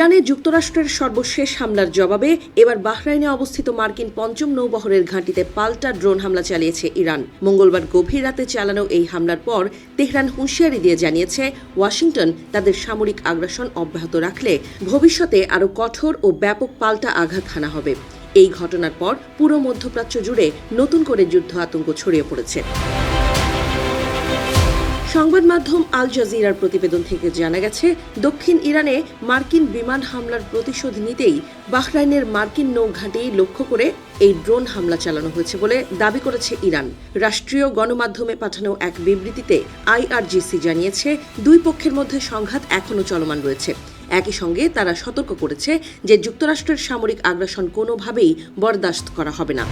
ইরানে যুক্তরাষ্ট্রের সর্বশেষ হামলার জবাবে এবার বাহরাইনে অবস্থিত মার্কিন পঞ্চম নৌবহরের ঘাঁটিতে পাল্টা ড্রোন হামলা চালিয়েছে ইরান। মঙ্গলবার গভীর রাতে চালানো এই হামলার পর তেহরান হুঁশিয়ারি দিয়ে জানিয়েছে, ওয়াশিংটন তাদের সামরিক আগ্রাসন অব্যাহত রাখলে ভবিষ্যতে আরও কঠোর ও ব্যাপক পাল্টা আঘাত হানা হবে। এই ঘটনার পর পুরো মধ্যপ্রাচ্য জুড়ে নতুন করে যুদ্ধ আতঙ্ক ছড়িয়ে পড়েছে। সংবাদ মাধ্যম আল জাজিরার প্রতিবেদন থেকে জানা গেছে, দক্ষিণ ইরানে মার্কিন বিমান হামলার প্রতিশোধ নিতেই বাহরাইনের মার্কিন নৌঘাঁটি লক্ষ্য করে এই ড্রোন হামলা চালানো হয়েছে বলে দাবি করেছে ইরান। রাষ্ট্রীয় গণমাধ্যমে পাঠানো এক বিবৃতিতে আইআরজিসি জানিয়েছে, দুই পক্ষের মধ্যে সংঘাত এখনও চলমান রয়েছে। একই সঙ্গে তারা সতর্ক করেছে যে যুক্তরাষ্ট্রের সামরিক আগ্রাসন কোনোভাবেই বরদাস্ত করা হবে না।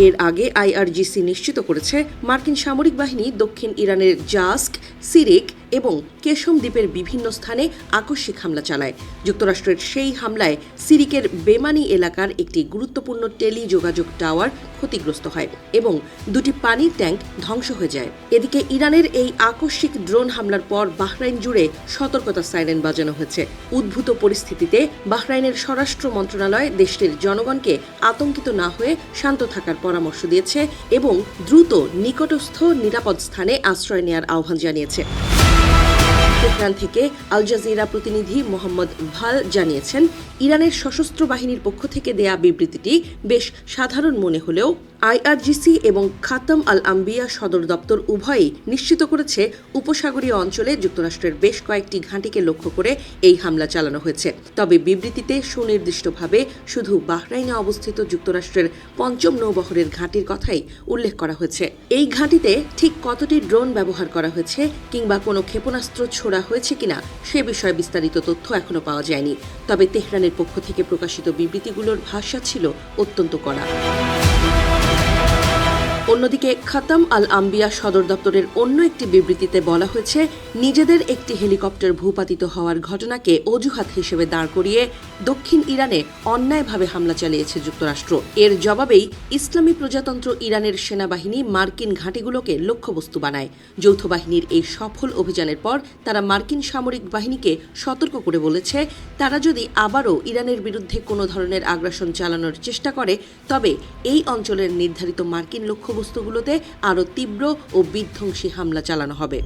এর আগে আইআরজিসি নিশ্চিত করেছে, মার্কিন সামরিক বাহিনী দক্ষিণ ইরানের জাস্ক, সিরিক এবং কেশম দ্বীপের বিভিন্ন স্থানে আকস্মিক হামলা চালায়। যুক্তরাষ্ট্রের সেই হামলায় সিরিকের বেমানি এলাকার একটি গুরুত্বপূর্ণ টেলিযোগাযোগ টাওয়ার ক্ষতিগ্রস্ত হয় এবং দুটি পানির ট্যাঙ্ক ধ্বংস হয়ে যায়। এদিকে ইরানের এই আকস্মিক ড্রোন হামলার পর বাহরাইন জুড়ে সতর্কতা সাইরেন বাজানো হয়েছে। উদ্ভূত পরিস্থিতিতে বাহরাইনের স্বরাষ্ট্র মন্ত্রণালয় দেশটির জনগণকে আতঙ্কিত না হয়ে শান্ত থাকার পরামর্শ দিয়েছে এবং দ্রুত নিকটস্থ নিরাপদ স্থানে আশ্রয় নেওয়ার আহ্বান জানিয়েছে। তেহরান থেকে আল জাজিরা প্রতিনিধি মোহাম্মদ ভাল জানিয়েছেন, ইরানের সশস্ত্র বাহিনীর পক্ষ থেকে দেয়া বিবৃতিটি বেশ সাধারণ মনে হলেও আইআরজিসি এবং খাতাম আল আম্বিয়া সদর দপ্তর উভয়ই নিশ্চিত করেছে, উপসাগরীয় অঞ্চলে যুক্তরাষ্ট্রের বেশ কয়েকটি ঘাঁটিকে লক্ষ্য করে এই হামলা চালানো হয়েছে। তবে বিবৃতিতে সুনির্দিষ্টভাবে শুধু বাহরাইনে অবস্থিত যুক্তরাষ্ট্রের পঞ্চম নৌবহরের ঘাঁটির কথাই উল্লেখ করা হয়েছে। এই ঘাঁটিতে ঠিক কতটি ড্রোন ব্যবহার করা হয়েছে কিংবা কোনো ক্ষেপণাস্ত্র ছোড়া হয়েছে কিনা সে বিষয়ে বিস্তারিত তথ্য এখনো পাওয়া যায়নি। তবে তেহরানের পক্ষ থেকে প্রকাশিত বিবৃতিগুলোর ভাষা ছিল অত্যন্ত কড়া। অন্যদিকে খাতাম আল আম্বিয়া সদর দপ্তরের অন্য একটি বিবৃতিতে বলা হয়েছে, নিজেদের একটি হেলিকপ্টার ভূপাতিত হওয়ার ঘটনাকে অজুহাত হিসেবে দাঁড় করিয়ে দক্ষিণ ইরানে অন্যায়ভাবে হামলা চালিয়েছে যুক্তরাষ্ট্র। এর জবাবেই ইসলামী প্রজাতন্ত্র ইরানের সেনাবাহিনী মার্কিন ঘাঁটিগুলোকে লক্ষ্যবস্তু বানায়। যৌথ বাহিনীর এই সফল অভিযানের পর তারা মার্কিন সামরিক বাহিনীকে সতর্ক করে বলেছে, তারা যদি আবারও ইরানের বিরুদ্ধে কোনো ধরনের আগ্রাসন চালানোর চেষ্টা করে, তবে এই অঞ্চলের নির্ধারিত মার্কিন লক্ষ্যবস্তুগুলোতে আরও তীব্র ও বিধ্বংসী হামলা চালানো হবে।